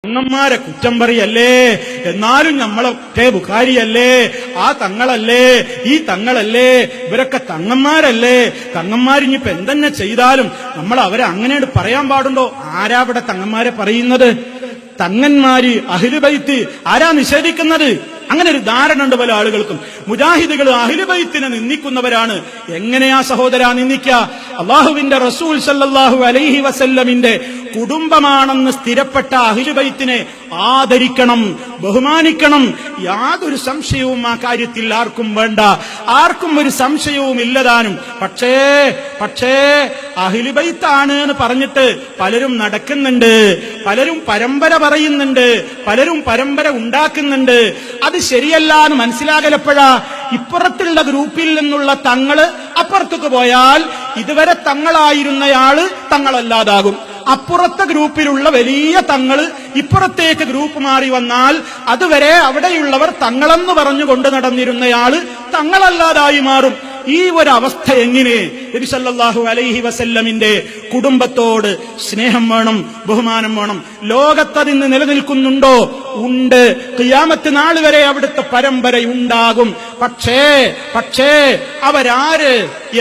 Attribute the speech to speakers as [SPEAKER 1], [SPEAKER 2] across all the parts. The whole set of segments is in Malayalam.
[SPEAKER 1] തങ്ങന്മാരെ കുറ്റം പറയല്ലേ, എന്നാലും നമ്മളൊക്കെ ബുഖാരിയല്ലേ, ആ തങ്ങളല്ലേ, ഈ തങ്ങളല്ലേ, ഇവരൊക്കെ തങ്ങന്മാരല്ലേ, തങ്ങന്മാരിഞ്ഞിപ്പോ എന്തെന്നെ ചെയ്താലും നമ്മൾ അവരെ അങ്ങനെ പറയാൻ പാടുണ്ടോ? ആരാ ഇവിടെ തങ്ങന്മാരെ പറയുന്നത്? തങ്ങന്മാര് അഹ്ലു ബൈത്ത് ആരാ നിഷേധിക്കുന്നത്? അങ്ങനെ ഒരു ധാരണ ഉണ്ട് പല ആളുകൾക്കും. മുജാഹിദുകൾ അഹ്ലു ബൈത്തിനെ നിന്ദിക്കുന്നവരാണ്. എങ്ങനെയാ സഹോദരാ നിന്ദിക്കുക? അല്ലാഹുവിന്റെ റസൂൽ സല്ലല്ലാഹു അലൈഹി വസല്ലമിന്റെ കുടുംബമാണെന്ന് സ്ഥിരപ്പെട്ട അഹ്ലു ബൈത്തിനെ ആദരിക്കണം, ബഹുമാനിക്കണം. യാതൊരു സംശയവും ആ കാര്യത്തിൽ ആർക്കും വേണ്ട, ആർക്കും ഒരു സംശയവും ഇല്ലതാനും. പക്ഷേ അഹ്ലു ബൈത്താണ് എന്ന് പറഞ്ഞിട്ട് പലരും നടക്കുന്നുണ്ട്, പലരും പരമ്പര പറയുന്നുണ്ട്, പലരും പരമ്പര ഉണ്ടാക്കുന്നുണ്ട്. അത് ശരിയല്ല എന്ന് മനസ്സിലാകലപ്പോഴാ ഇപ്പുറത്തുള്ള ഗ്രൂപ്പിൽ നിന്നുള്ള തങ്ങള് അപ്പുറത്തേക്ക് പോയാൽ ഇതുവരെ തങ്ങളായിരുന്നയാള് തങ്ങളല്ലാതാകും. അപ്പുറത്തെ ഗ്രൂപ്പിലുള്ള വലിയ തങ്ങള് ഇപ്പുറത്തേക്ക് ഗ്രൂപ്പ് മാറി വന്നാൽ അതുവരെ അവിടെയുള്ളവർ തങ്ങളെന്ന് പറഞ്ഞുകൊണ്ട് നടന്നിരുന്നയാള് തങ്ങളല്ലാതായി മാറും. ഈ ഒരു അവസ്ഥ എങ്ങനെ? നബി സല്ലല്ലാഹു അലൈഹി വസല്ലമിന്റെ കുടുംബത്തോട് സ്നേഹം വേണം, ബഹുമാനം വേണം. ലോകത്തതിന്ന് നിലനിൽക്കുന്നുണ്ടോ? ഉണ്ട്. ഖിയാമത്ത് നാൾ വരെ അവിടുത്തെ പരമ്പരയുണ്ടാകും. പക്ഷേ അവരാര്,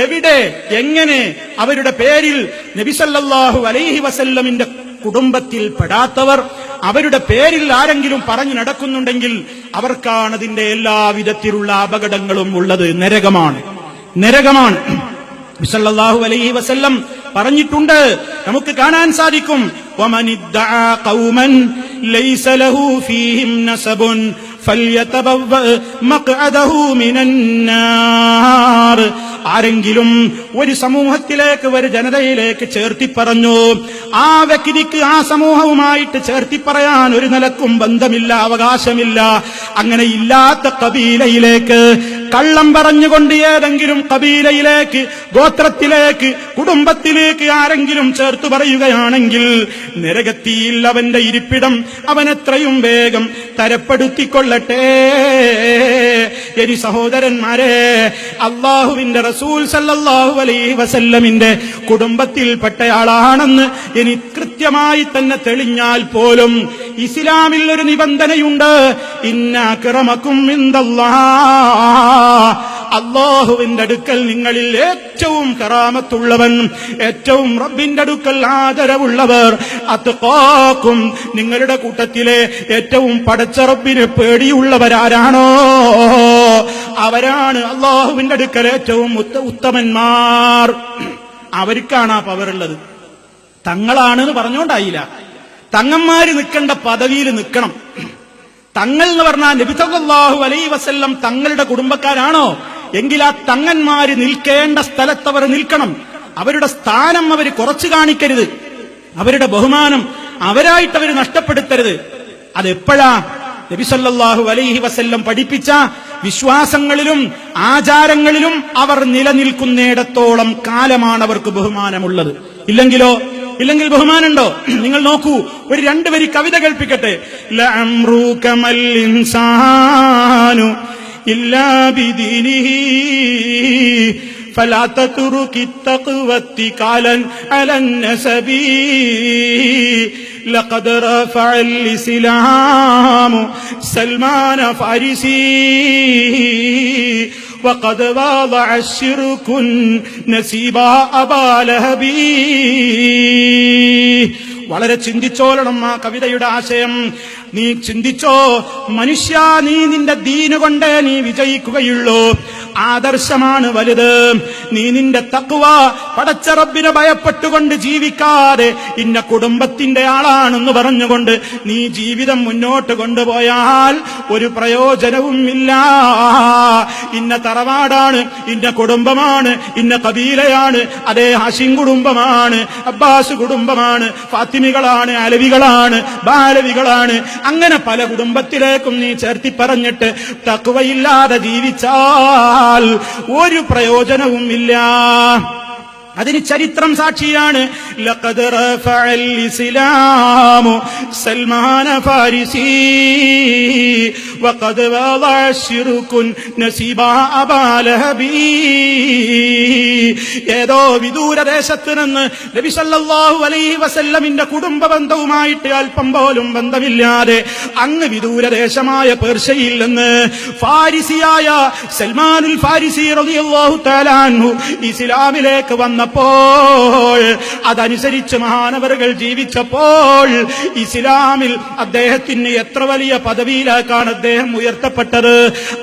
[SPEAKER 1] എവിടെ, എങ്ങനെ? അവരുടെ പേരിൽ നബി സല്ലല്ലാഹു അലൈഹി വസല്ലമിന്റെ കുടുംബത്തിൽ പെടാത്തവർ അവരുടെ പേരിൽ ആരെങ്കിലും പറഞ്ഞു നടക്കുന്നുണ്ടെങ്കിൽ അവർക്കാണ് അതിന്റെ എല്ലാവിധത്തിലുള്ള അപകടങ്ങളും ഉള്ളത്. നരകമാണ്. നബി സല്ലല്ലാഹു അലൈഹി വസല്ലം പറഞ്ഞിട്ടുണ്ട്, നമുക്ക് കാണാൻ സാധിക്കും. വമനിദ്ദഅ ഖൗമൻ ലൈസ ലഹു ഫീഹിം നസബുൻ ഫൽയതബവ്വ മഖ്അദഹു മിനന്നാർ. ആരെങ്കിലും ഒരു സമൂഹത്തിലേക്ക്, ഒരു ജനതയിലേക്ക് ചേർത്തി പറഞ്ഞു, ആ വ്യക്തിക്ക് ആ സമൂഹവുമായിട്ട് ചേർത്തി പറയാൻ ഒരു നിലക്കും ബന്ധമില്ല, അവകാശമില്ല. അങ്ങനെ ഇല്ലാത്ത കബീലയിലേക്ക് കള്ളം പറഞ്ഞുകൊണ്ട് ഏതെങ്കിലും കബീലയിലേക്ക്, ഗോത്രത്തിലേക്ക്, കുടുംബത്തിലേക്ക് ആരെങ്കിലും ചേർത്തു പറയുകയാണെങ്കിൽ നരകത്തിയിൽ അവന്റെ ഇരിപ്പിടം അവനെത്രയും വേഗം തരപ്പെടുത്തിക്കൊള്ളട്ടെ. എനി സഹോദരന്മാരെ, അല്ലാഹുവിന്റെ റസൂൽ സല്ലല്ലാഹു അലൈഹി വസല്ലമിന്റെ കുടുംബത്തിൽപ്പെട്ടയാളാണെന്ന് ഇനി കൃത്യമായി തന്നെ തെളിഞ്ഞാൽ പോലും ഇസ്ലാമിൽ ഒരു നിബന്ധനയുണ്ട്. ഇന്ന അക്രമക്കും ഇൻദല്ലാഹ്, അല്ലാഹുവിന്റെ അടുക്കൽ നിങ്ങളിൽ ഏറ്റവും കറാമത്തുള്ളവൻ, ഏറ്റവും റബ്ബിന്റെ അടുക്കൽ ആദരവുള്ളവർ, അത്ഖാക്കും, നിങ്ങളുടെ കൂട്ടത്തിലെ ഏറ്റവും പടച്ച റബ്ബിനെ പേടിയുള്ളവരാരാണോ അവരാണ് അല്ലാഹുവിന്റെ അടുക്കൽ ഏറ്റവും ഉത്തമന്മാർ. അവർക്കാണ് ആ പവറുള്ളത്. തങ്ങളാണെന്ന് പറഞ്ഞുകൊണ്ടായില്ല. തങ്ങന്മാര് നിൽക്കേണ്ട പദവിയിൽ നിൽക്കണം. തങ്ങൾ എന്ന് പറഞ്ഞാൽ നബി സല്ലല്ലാഹു അലൈഹി വസല്ലം തങ്ങളുടെ കുടുംബക്കാരാണോ? എങ്കിൽ ആ തങ്ങന്മാര് നിൽക്കേണ്ട സ്ഥലത്തവർ നിൽക്കണം. അവരുടെ സ്ഥാനം അവർ കുറച്ചു കാണിക്കരുത്. അവരുടെ ബഹുമാനം അവരായിട്ട് അവർ നഷ്ടപ്പെടുത്തരുത്. അതെപ്പോഴാ? നബി സല്ലല്ലാഹു അലൈഹി വസല്ലം പഠിപ്പിച്ച വിശ്വാസങ്ങളിലും ആചാരങ്ങളിലും അവർ നിലനിൽക്കുന്നിടത്തോളം കാലമാണ് അവർക്ക് ബഹുമാനമുള്ളത്. ഇല്ലെങ്കിൽ ബഹുമാനുണ്ടോ? നിങ്ങൾ നോക്കൂ, ഒരു 2 വരി കവിത കേൾപ്പിക്കട്ടെ. ലഅംറുകമൽ ഇൻസാനു ഇല്ലാ ബിദീനിഹി ഫലാ തത്റുകി തഖ്വത്തി ഖാലൻ അലൻ നസബി ലഖദ് റഫഅൽ ഇസ്ലാമു സൽമാന ഫാരിസി وقد واضع الشرك نسيبا أبا لهبي. വളരെ ചിന്തിച്ചോളണം ആ കവിതയുടെ ആശയം. നീ ചിന്തിച്ചോ മനുഷ്യ, നീ നിന്റെ ദീന് കൊണ്ടേ നീ വിജയിക്കുകയുള്ളൂ. ആദർശമാണ് വലുത്. നീ നിന്റെ തഖ്വ, പടച്ച റബ്ബിനെ ഭയപ്പെട്ടുകൊണ്ട് ജീവിക്കാതെ ഇന്ന കുടുംബത്തിന്റെ ആളാണെന്ന് പറഞ്ഞുകൊണ്ട് നീ ജീവിതം മുന്നോട്ട് കൊണ്ടുപോയാൽ ഒരു പ്രയോജനവും ഇല്ല. ഇന്ന തറവാടാണ്, ഇന്ന കുടുംബമാണ്, ഇന്ന കബീലയാണ്, അതേ ഹാഷിം കുടുംബമാണ്, അബ്ബാസ് കുടുംബമാണ്, ഫാത്തിമികളാണ്, അലവികളാണ്, ബാലവികളാണ്, അങ്ങനെ പല കുടുംബത്തിലേക്കും നീ ചേർത്തി പറഞ്ഞിട്ട് തഖ്വയില്ലാതെ ജീവിച്ചാൽ ഒരു പ്രയോജനവും ഇല്ല. അതിന് ചരിത്രം സാക്ഷിയാണ്. ലഖദ് റഫഅൽ ഇസ്ലാമു സൽമാന ഫാരിസി വഖദ് വദഅ ശിർകുൻ നസീബ അബാ ലഹബി. ഏതോ വിദൂരദേശത്ത് നിന്ന് നബി സല്ലല്ലാഹു അലൈഹി വസല്ലമിന്റെ കുടുംബ ബന്ധവുമായിട്ട് അല്പം പോലും ബന്ധമില്ലാതെ അങ്ങ് വിദൂരദേശമായ പേർഷ്യയിൽ നിന്ന് ഫാരിസിയായ സൽമാനുൽ ഫാരിസി റളിയല്ലാഹു തആല അൻഹു ഇസ്ലാമിലേക്ക് വന്നപ്പോൾ അതനുസരിച്ച് മഹാനവറുകൾ ജീവിച്ചപ്പോൾ ഇസ്ലാമിൽ അദ്ദേഹത്തിന് എത്ര വലിയ പദവിയിലേക്കാണ് അദ്ദേഹം ഉയർത്തപ്പെട്ടത്.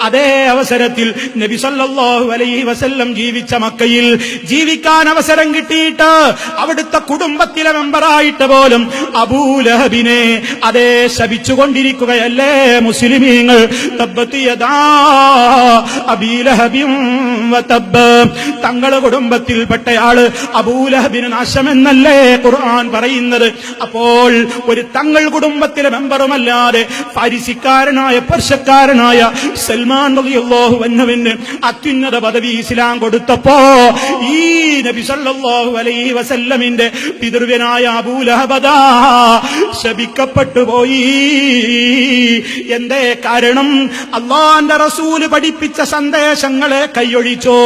[SPEAKER 1] അതേ അവസരത്തിൽ നബി സല്ലല്ലാഹു അലൈഹി വസല്ലം ജീവിച്ച മക്കയിൽ ജീവിക്കാൻ അവസരം കിട്ടിയിട്ട് അവിടുത്തെ കുടുംബത്തിലെ മെമ്പറായിട്ട് പോലും അബൂലഹബിനെ അതേ ശപിച്ചുകൊണ്ടിരിക്കുകയല്ലേ മുസ്ലിമീങ്ങൾ. തബ്ബത് യദാ അബീ ലഹബിൻ വതബ്ബ്. തങ്ങളുടെ കുടുംബത്തിൽപ്പെട്ടയാൾ അബൂലഹബിന് നാശമെന്നല്ലേ ഖുർആൻ പറയുന്നത്. അപ്പോൾ ഒരു തങ്ങൾ കുടുംബത്തിലെ മെമ്പറുമല്ലാതെ ഫാരിസിക്കാരനായ പേർഷ്യക്കാരനായ സൽമാൻ റളിയല്ലാഹു അൻഹുവിന് അത്യുന്നത പദവി ഇസ്ലാം കൊടുത്തപ്പോ ഈ നബി സല്ലല്ലാഹു അലൈഹി വസല്ലമിന്റെ പിതൃവ്യനായ അബൂലഹബ് ശപിക്കപ്പെട്ടു പോയി. എന്തേ കാരണം? അല്ലാഹുവിന്റെ റസൂല് പഠിപ്പിച്ച സന്ദേശങ്ങളെ കൈയൊഴിച്ചോ.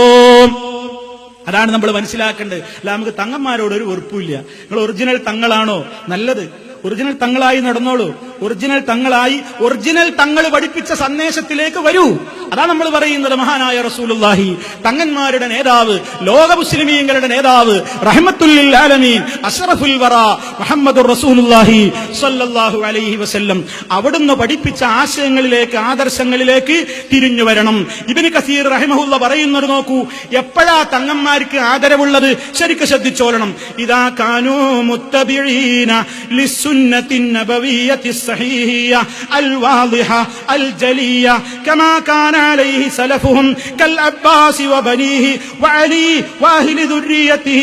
[SPEAKER 1] അതാണ് നമ്മൾ മനസ്സിലാക്കേണ്ടത്. അല്ല നമുക്ക് തങ്ങന്മാരോട് ഒരു വെറുപ്പില്ല. നിങ്ങൾ ഒറിജിനൽ തങ്ങളാണോ നല്ലത്, ഒറിജിനൽ തങ്ങളായി നടന്നോളൂ. ഒറിജിനൽ തങ്ങളായി ഒറിജിനൽ തങ്ങൾ പഠിപ്പിച്ച സന്ദേശത്തിലേക്ക് വരൂ. അതാണ് നമ്മൾ പറയുന്നത്. മഹാനായ റസൂലുള്ളാഹി തങ്ങന്മാരുടെ നേതാവ്, ലോക മുസ്ലിമീങ്ങളുടെ നേതാവ്, റഹ്മത്തുൽ ലിൽ ആലമീൻ, അഷ്റഫുൽ വറ മുഹമ്മദുർ റസൂലുള്ളാഹി സ്വല്ലല്ലാഹു അലൈഹി വസല്ലം അവിടുന്ന് പഠിപ്പിച്ച ആശയങ്ങളിലേക്ക്, ആദർശങ്ങളിലേക്ക് തിരിഞ്ഞു വരണം. ഇബ്നു കസീർ റഹിമഹുല്ല പറയുന്നത് നോക്കൂ. എപ്പോഴാ തങ്ങന്മാർക്ക് ആദരവുള്ളത്? ശരിക്ക് ശ്രദ്ധിച്ചോളണം. ഇദാ കാനൂ മുത്തബിഈന ലിസ്സുന്നത്തിൻ നബവിയ്യത്തി الصحيحة الواضحة الجلية كما كان عليه سلفهم كالعباس وبنيه وعلي وأهل ذريته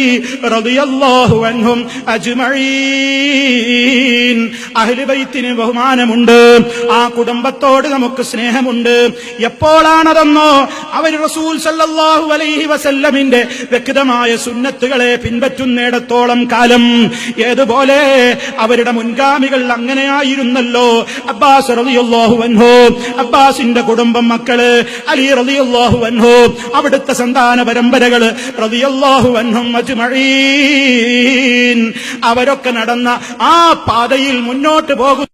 [SPEAKER 1] رضي الله عنهم أجمعين. അഹ്ലു ബൈത്തിന് ബഹുമാനമുണ്ട്, ആ കുടുംബത്തോട് നമുക്ക് സ്നേഹമുണ്ട്. എപ്പോഴാണതെന്നോ അവർ റസൂൽ സല്ലല്ലാഹു അലൈഹി വസല്ലമിന്റെ വ്യക്തമായ സുന്നത്തുകളെ പിൻപറ്റുന്നിടത്തോളം കാലം. ഏതുപോലെ അവരുടെ മുൻഗാമികൾ അങ്ങനെയായിരുന്നല്ലോ. അബ്ബാസ് റളിയല്ലാഹു അൻഹു, അബ്ബാസിന്റെ കുടുംബം, മക്കള്, അലി റളിയല്ലാഹു അൻഹു, അവിടുത്തെ സന്താന പരമ്പരകള് റളിയല്ലാഹു അൻഹും അജ്മഈൻ, അവരൊക്കെ നടന്ന ആ പാതയിൽ മുന്നോട്ട് പോകും.